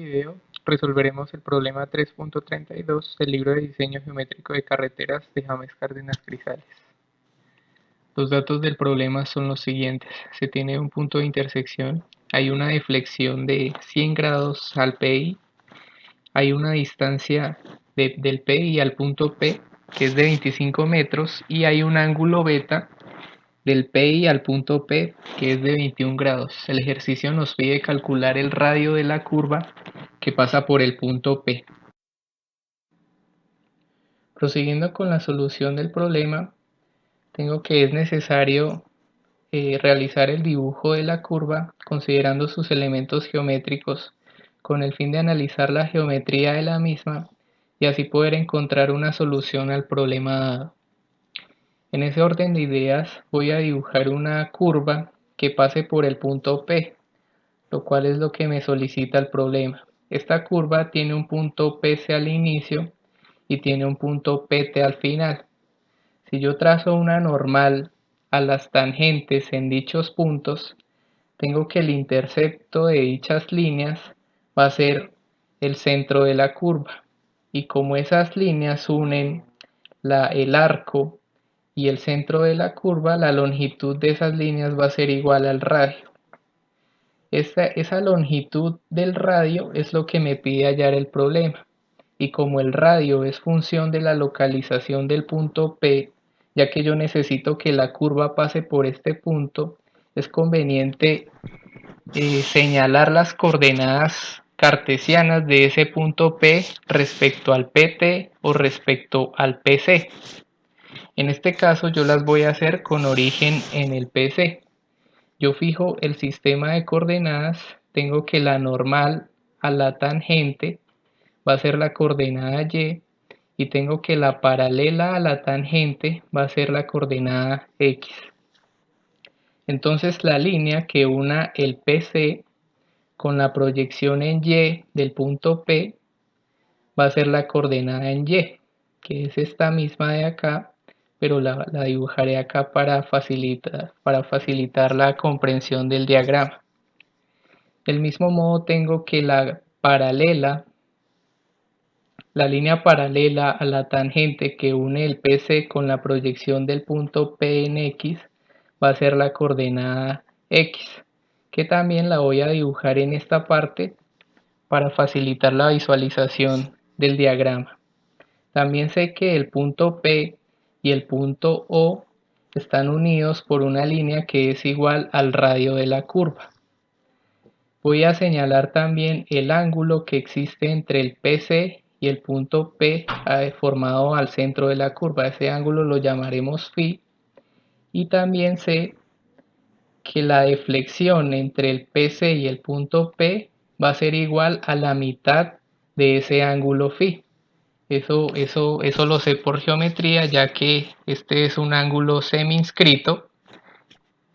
Video resolveremos el problema 3.32 del libro de diseño geométrico de carreteras de James Cárdenas Grisales. Los datos del problema son los siguientes. Se tiene un punto de intersección, hay una deflexión de 100 grados al PI, hay una distancia del PI al punto P que es de 25 metros y hay un ángulo beta del PI al punto P que es de 21 grados. El ejercicio nos pide calcular el radio de la curva que pasa por el punto P. Prosiguiendo con la solución del problema, tengo que es necesario realizar el dibujo de la curva considerando sus elementos geométricos con el fin de analizar la geometría de la misma y así poder encontrar una solución al problema dado. En ese orden de ideas voy a dibujar una curva que pase por el punto P, lo cual es lo que me solicita el problema. Esta curva tiene un punto PC al inicio y tiene un punto PT al final. Si yo trazo una normal a las tangentes en dichos puntos, tengo que el intercepto de dichas líneas va a ser el centro de la curva. Y como esas líneas unen el arco y el centro de la curva, la longitud de esas líneas va a ser igual al radio. Esa longitud del radio es lo que me pide hallar el problema. Y como el radio es función de la localización del punto P, ya que yo necesito que la curva pase por este punto, es conveniente señalar las coordenadas cartesianas de ese punto P respecto al PT o respecto al PC. En este caso yo las voy a hacer con origen en el PC. Yo fijo el sistema de coordenadas, tengo que la normal a la tangente va a ser la coordenada y tengo que la paralela a la tangente va a ser la coordenada X. Entonces la línea que una el PC con la proyección en Y del punto P va a ser la coordenada en Y, que es esta misma de acá, pero la dibujaré acá para facilitar la comprensión del diagrama. Del mismo modo tengo que la línea paralela a la tangente que une el PC con la proyección del punto P en X va a ser la coordenada X, que también la voy a dibujar en esta parte para facilitar la visualización del diagrama. También sé que el punto P y el punto O están unidos por una línea que es igual al radio de la curva. Voy a señalar también el ángulo que existe entre el PC y el punto P formado al centro de la curva. Ese ángulo lo llamaremos phi. Y también sé que la deflexión entre el PC y el punto P va a ser igual a la mitad de ese ángulo phi. Eso lo sé por geometría, ya que este es un ángulo semi-inscrito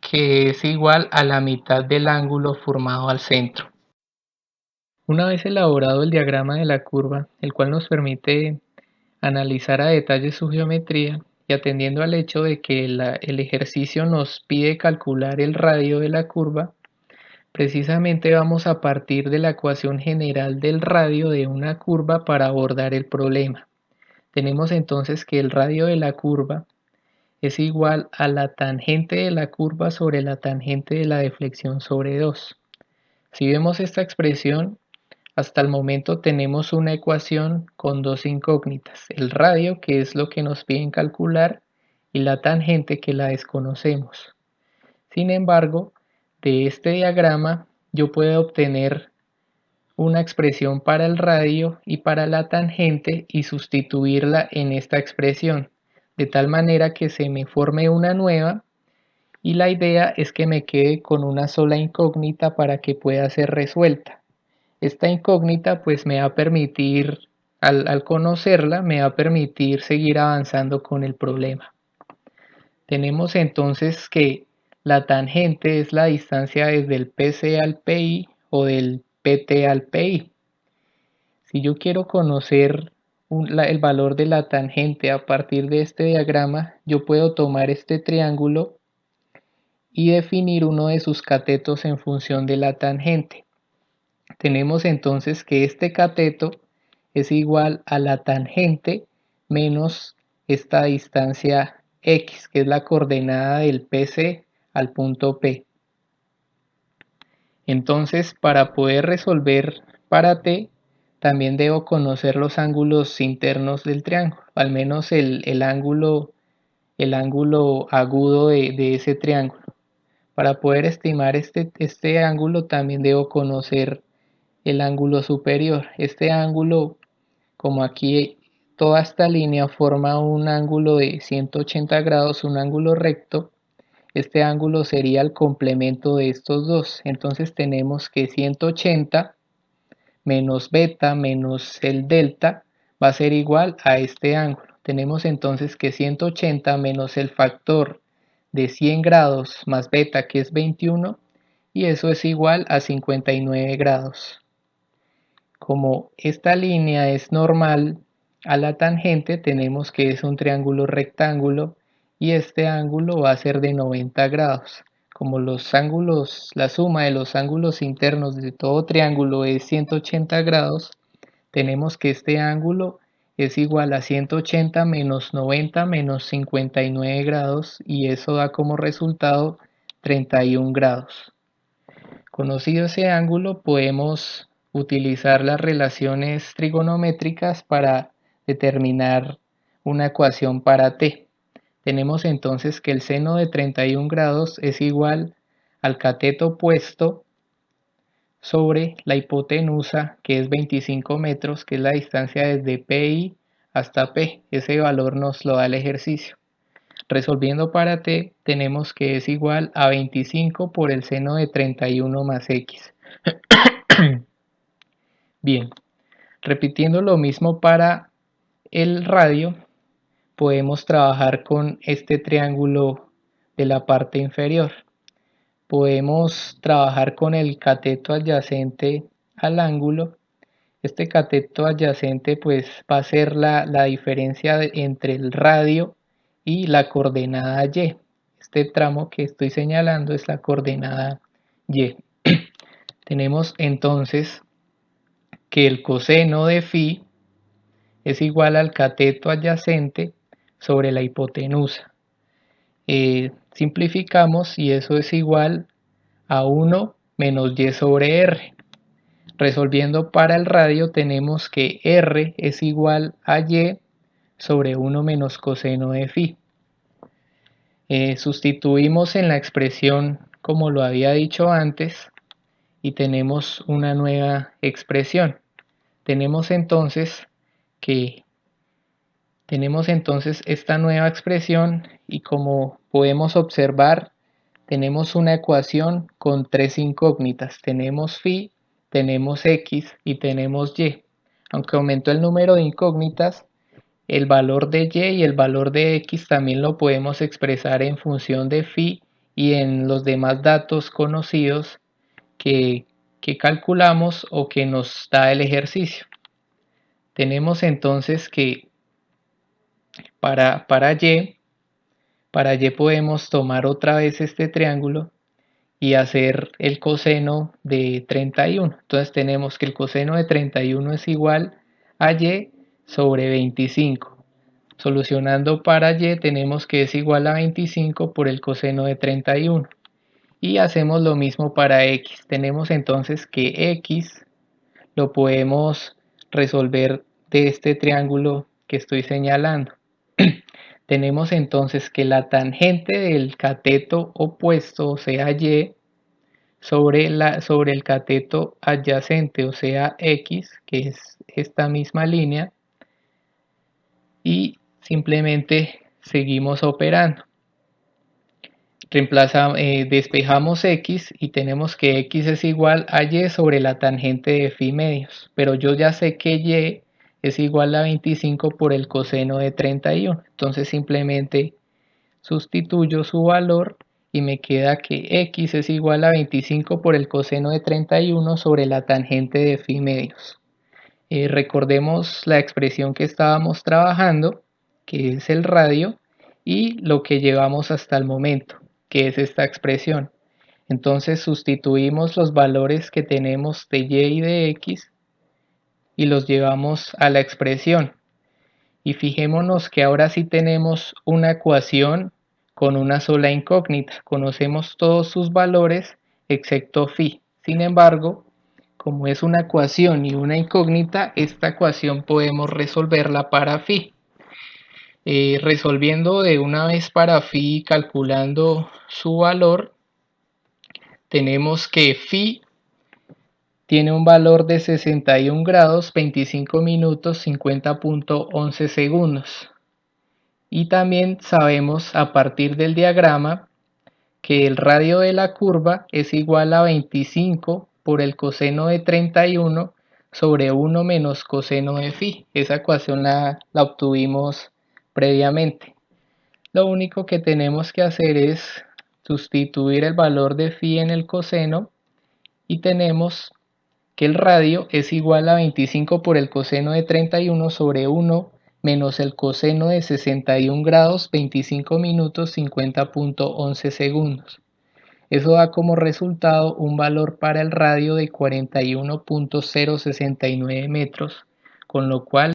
que es igual a la mitad del ángulo formado al centro. Una vez elaborado el diagrama de la curva, el cual nos permite analizar a detalle su geometría, y atendiendo al hecho de que el ejercicio nos pide calcular el radio de la curva, precisamente vamos a partir de la ecuación general del radio de una curva para abordar el problema. Tenemos entonces que el radio de la curva es igual a la tangente de la curva sobre la tangente de la deflexión sobre 2. Si vemos esta expresión, hasta el momento tenemos una ecuación con dos incógnitas, el radio, que es lo que nos piden calcular, y la tangente, que la desconocemos. Sin embargo, de este diagrama yo puedo obtener una expresión para el radio y para la tangente y sustituirla en esta expresión, de tal manera que se me forme una nueva, y la idea es que me quede con una sola incógnita para que pueda ser resuelta. Esta incógnita pues me va a permitir, al conocerla, me va a permitir seguir avanzando con el problema. Tenemos entonces que la tangente es la distancia desde el PC al PI o del PT al PI. Si yo quiero conocer el valor de la tangente a partir de este diagrama, yo puedo tomar este triángulo y definir uno de sus catetos en función de la tangente. Tenemos entonces que este cateto es igual a la tangente menos esta distancia x, que es la coordenada del PC al punto P. Entonces, para poder resolver para T, también debo conocer los ángulos internos del triángulo, al menos el ángulo agudo de ese triángulo. Para poder estimar este ángulo también debo conocer el ángulo superior. Este ángulo, como aquí toda esta línea forma un ángulo de 180 grados, un ángulo recto, este ángulo sería el complemento de estos dos. Entonces tenemos que 180 menos beta menos el delta va a ser igual a este ángulo. Tenemos entonces que 180 menos el factor de 100 grados más beta, que es 21, y eso es igual a 59 grados. Como esta línea es normal a la tangente, tenemos que es un triángulo rectángulo y este ángulo va a ser de 90 grados. Como los ángulos, la suma de los ángulos internos de todo triángulo es 180 grados, tenemos que este ángulo es igual a 180 menos 90 menos 59 grados, y eso da como resultado 31 grados. Conocido ese ángulo, podemos utilizar las relaciones trigonométricas para determinar una ecuación para t. Tenemos entonces que el seno de 31 grados es igual al cateto opuesto sobre la hipotenusa, que es 25 metros, que es la distancia desde PI hasta P. Ese valor nos lo da el ejercicio. Resolviendo para t, tenemos que es igual a 25 por el seno de 31 más x. Bien, repitiendo lo mismo para el radio, podemos trabajar con este triángulo de la parte inferior. Podemos trabajar con el cateto adyacente al ángulo. Este cateto adyacente pues va a ser la diferencia entre el radio y la coordenada y. Este tramo que estoy señalando es la coordenada y. Tenemos entonces que el coseno de phi es igual al cateto adyacente sobre la hipotenusa. Simplificamos y eso es igual a 1 menos y sobre r. Resolviendo para el radio, tenemos que r es igual a y sobre 1 menos coseno de phi. Sustituimos en la expresión como lo había dicho antes y tenemos una nueva expresión. Tenemos entonces esta nueva expresión, y como podemos observar, tenemos una ecuación con tres incógnitas. Tenemos phi, tenemos x y tenemos y. Aunque aumentó el número de incógnitas, el valor de y y el valor de x también lo podemos expresar en función de phi y en los demás datos conocidos que calculamos o que nos da el ejercicio. Tenemos entonces que para y podemos tomar otra vez este triángulo y hacer el coseno de 31. Entonces tenemos que el coseno de 31 es igual a y sobre 25. Solucionando para y tenemos que es igual a 25 por el coseno de 31. Y hacemos lo mismo para x. Tenemos entonces que x lo podemos resolver de este triángulo que estoy señalando. Tenemos entonces que la tangente del cateto opuesto, o sea y, sobre el cateto adyacente, o sea x, que es esta misma línea, y simplemente seguimos operando. Despejamos x y tenemos que x es igual a y sobre la tangente de phi medios, pero yo ya sé que y es igual a 25 por el coseno de 31, entonces simplemente sustituyo su valor y me queda que x es igual a 25 por el coseno de 31 sobre la tangente de phi medios. Recordemos la expresión que estábamos trabajando, que es el radio, y lo que llevamos hasta el momento, que es esta expresión. Entonces sustituimos los valores que tenemos de y y de x y los llevamos a la expresión. Y fijémonos que ahora sí tenemos una ecuación con una sola incógnita. Conocemos todos sus valores excepto phi. Sin embargo, como es una ecuación y una incógnita, esta ecuación podemos resolverla para phi. Resolviendo de una vez para phi, calculando su valor, tenemos que phi tiene un valor de 61 grados 25 minutos 50.11 segundos. Y también sabemos a partir del diagrama que el radio de la curva es igual a 25 por el coseno de 31 sobre 1 menos coseno de phi. Esa ecuación la obtuvimos previamente. Lo único que tenemos que hacer es sustituir el valor de phi en el coseno y tenemos que el radio es igual a 25 por el coseno de 31 sobre 1 menos el coseno de 61 grados 25 minutos 50.11 segundos. Eso da como resultado un valor para el radio de 41.069 metros, con lo cual